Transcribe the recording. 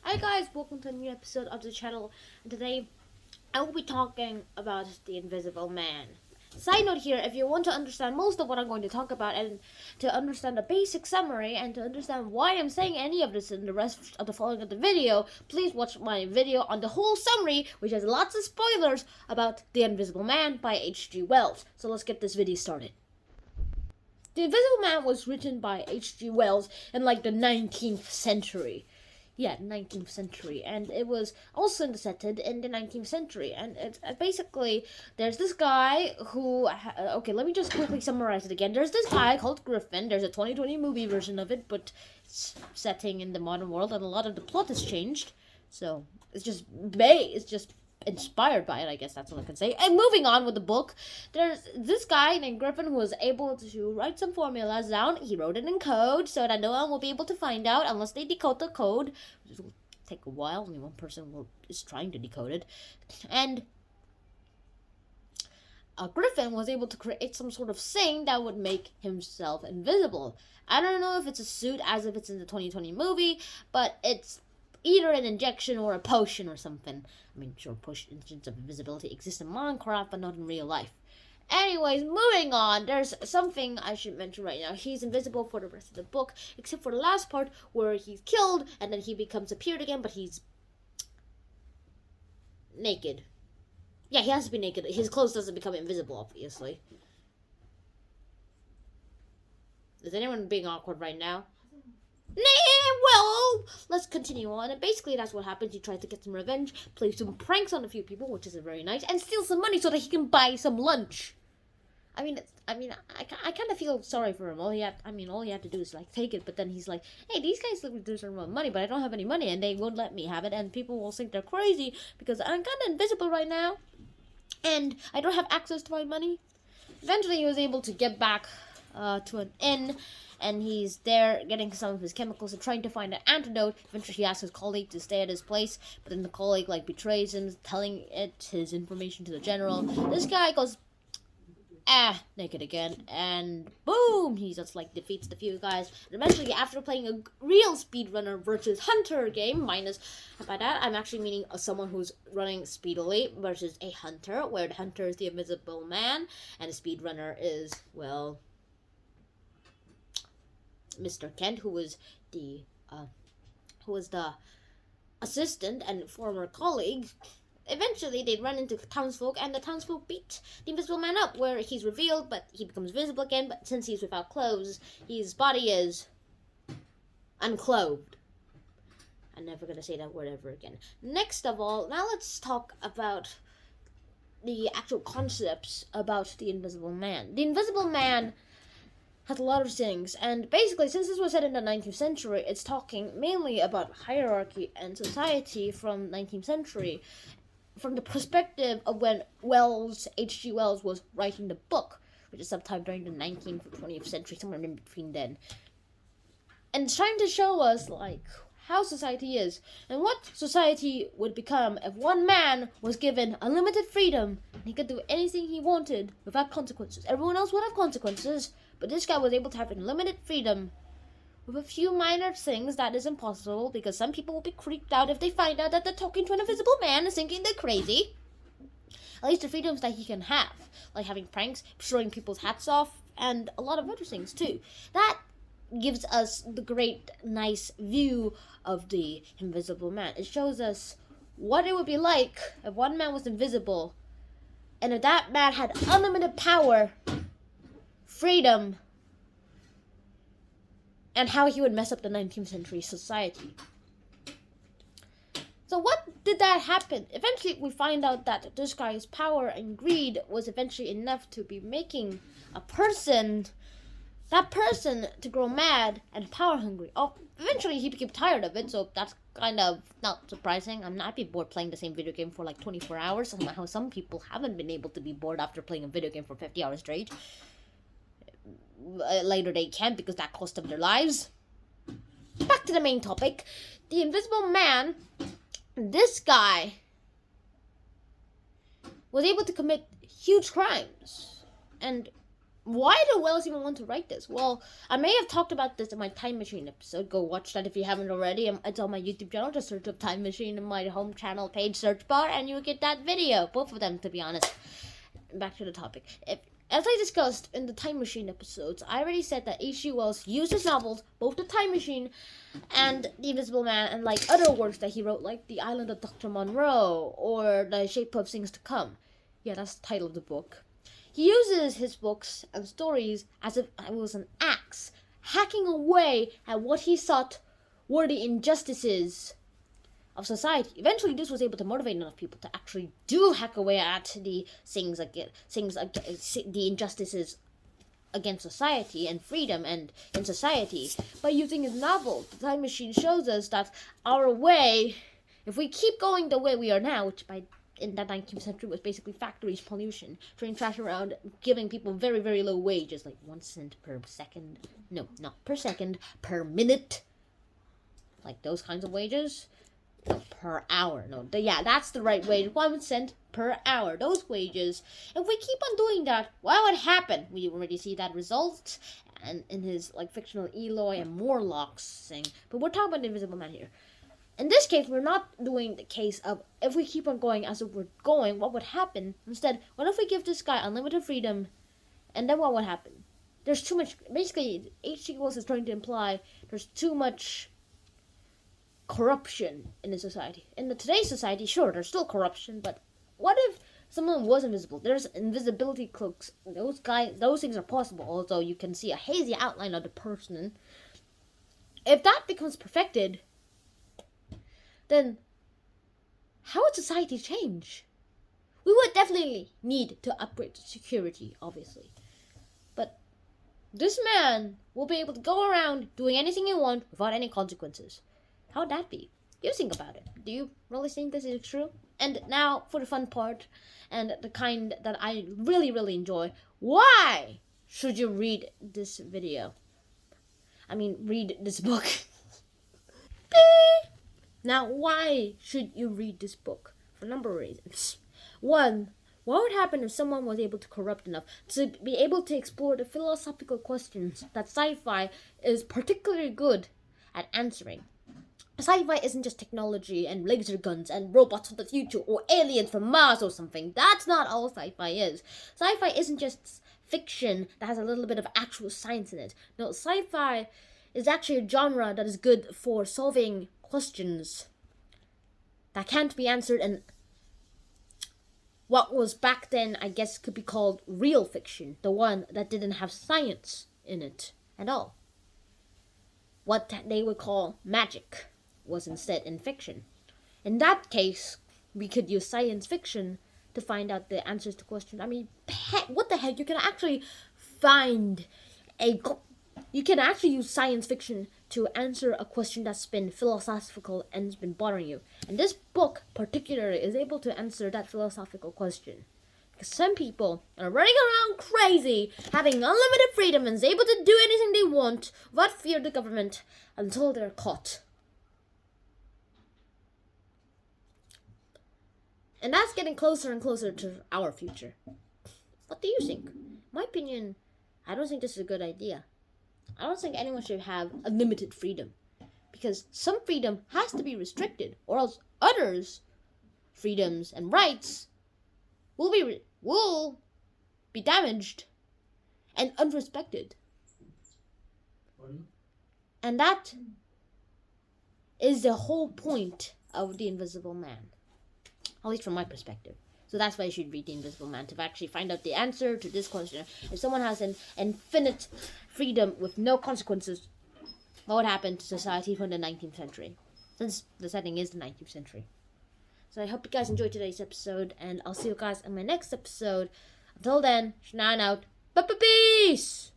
Hi guys, welcome to a new episode of the channel. And today I will be talking about the Invisible Man. Side note here, if you want to understand most of what I'm going to talk about and to understand the basic summary and to understand why I'm saying any of this in the rest of the following of the video, please watch my video on the whole summary, which has lots of spoilers about The Invisible Man by H.G. Wells. So let's get this video started. The Invisible Man was written by H.G. Wells in like the 19th century. 19th century, and it was also intersected in the 19th century. And it's basically, there's this guy who okay, let me just quickly summarize it again. There's this guy called Griffin. There's a 2020 movie version of it, but it's setting in the modern world, and a lot of the plot has changed, so it's just inspired by it, I guess that's all I can say. And moving on with the book, there's this guy named Griffin who was able to write some formulas down. He wrote it in code so that no one will be able to find out unless they decode the code, which will take a while. Only one person is trying to decode it. And Griffin was able to create some sort of thing that would make himself invisible. I don't know if it's a suit as if it's in the 2020 movie, but it's either an injection or a potion or something. I mean, sure, potions of invisibility exist in Minecraft, but not in real life. Anyways, moving on, there's something I should mention right now. He's invisible for the rest of the book, except for the last part where he's killed, and then he becomes appeared again, but he's naked. Yeah, he has to be naked. His clothes doesn't become invisible, obviously. Is anyone being awkward right now? Well, let's continue on. And basically, that's what happens. He tries to get some revenge, play some pranks on a few people, which isn't very nice, and steal some money so that he can buy some lunch. I kind of feel sorry for him. All he had to do is like take it. But then he's like, "Hey, these guys look to some money, but I don't have any money, and they won't let me have it. And people will think they're crazy because I'm kind of invisible right now, and I don't have access to my money." Eventually, he was able to get back to an inn. And he's there getting some of his chemicals and trying to find an antidote. Eventually, he asks his colleague to stay at his place, but then the colleague betrays him, telling his information to the general. This guy goes naked again, and boom, he just defeats the few guys. And eventually, after playing a real speedrunner versus hunter game, minus by that I'm actually meaning someone who's running speedily versus a hunter, where the hunter is the Invisible Man and the speedrunner is, well, Mr. Kent, who was the assistant and former colleague. Eventually, they run into townsfolk, and the townsfolk beat the Invisible Man up, where he's revealed, but he becomes visible again. But since he's without clothes, his body is unclothed. I'm never gonna say that word ever again. Next of all, now let's talk about the actual concepts about the Invisible Man. The Invisible Man has a lot of things, and basically, since this was set in the 19th century, it's talking mainly about hierarchy and society from 19th century, from the perspective of when H.G. Wells was writing the book, which is sometime during the 19th or 20th century, somewhere in between then. And it's trying to show us, how society is, and what society would become if one man was given unlimited freedom, and he could do anything he wanted without consequences. Everyone else would have consequences, but this guy was able to have unlimited freedom with a few minor things that is impossible, because some people will be creeped out if they find out that they're talking to an invisible man and thinking they're crazy. At least the freedoms that he can have, like having pranks, showing people's hats off, and a lot of other things too. That gives us the great, nice view of the Invisible Man. It shows us what it would be like if one man was invisible, and if that man had unlimited power, freedom, and how he would mess up the 19th century society. So what did that happen? Eventually, we find out that this guy's power and greed was eventually enough to be making that person to grow mad and power hungry. Eventually he became tired of it, so that's kind of not surprising. I'd be bored playing the same video game for 24 hours. Somehow some people haven't been able to be bored after playing a video game for 50 hours straight. Later they can, because that cost them their lives. Back to the main topic. The Invisible Man, this guy was able to commit huge crimes. And why did Wells even want to write this? Well, I may have talked about this in my Time Machine episode. Go watch that if you haven't already. It's on my YouTube channel. Just search up Time Machine in my home channel page search bar, and you'll get that video. Both of them, to be honest. Back to the topic. As I discussed in the Time Machine episodes, I already said that H.G. Wells used his novels, both The Time Machine and The Invisible Man, and like other works that he wrote, like The Island of Dr. Monroe or The Shape of Things to Come. Yeah, that's the title of the book. He uses his books and stories as if it was an axe, hacking away at what he thought were the injustices of society. Eventually, this was able to motivate enough people to actually do hack away at the the injustices against society and freedom and in society by using his novel. The Time Machine shows us that our way, if we keep going the way we are now, which in the 19th century was basically factories, pollution, throwing trash around, giving people very, very low wages, like 1 cent per second. No, not per second, per minute. Like those kinds of wages. No, per hour. No, that's the right wage. 1 cent per hour. Those wages. If we keep on doing that, what would happen? We already see that result and in his like fictional Eloy and Morlocks thing. But we're talking about the Invisible Man here. In this case, we're not doing the case of if we keep on going as if we're going, what would happen? Instead, what if we give this guy unlimited freedom, and then what would happen? There's too much. Basically, H.G. Wells is trying to imply there's too much corruption in the society. In today's society, sure, there's still corruption, but what if someone was invisible? There's invisibility cloaks. Those things are possible, although you can see a hazy outline of the person. If that becomes perfected, then how would society change? We would definitely need to upgrade security, obviously. But this man will be able to go around doing anything he wants without any consequences. How would that be? You think about it. Do you really think this is true? And now for the fun part, and the kind that I really, really enjoy. Why should you read this video? Read this book. Now, why should you read this book? For a number of reasons. One, what would happen if someone was able to corrupt enough to be able to explore the philosophical questions that sci-fi is particularly good at answering? Sci-fi isn't just technology and laser guns and robots of the future or aliens from Mars or something. That's not all sci-fi is. Sci-fi isn't just fiction that has a little bit of actual science in it. No, sci-fi is actually a genre that is good for solving questions that can't be answered, and what was back then, I guess, could be called real fiction, the one that didn't have science in it at all. What they would call magic was instead in fiction. In that case, we could use science fiction to find out the answers to questions. What the heck? You can actually use science fiction to answer a question that's been philosophical and has been bothering you. And this book particularly is able to answer that philosophical question. Because some people are running around crazy, having unlimited freedom and is able to do anything they want without fear of the government until they're caught. And that's getting closer and closer to our future. What do you think? In my opinion, I don't think this is a good idea. I don't think anyone should have unlimited freedom. Because some freedom has to be restricted, or else others' freedoms and rights will be damaged and unrespected. And that is the whole point of The Invisible Man. At least from my perspective. So that's why you should read The Invisible Man, to actually find out the answer to this question. If someone has an infinite freedom with no consequences, what would happen to society from the 19th century? Since the setting is the 19th century. So I hope you guys enjoyed today's episode, and I'll see you guys in my next episode. Until then, Shannon out. Peace!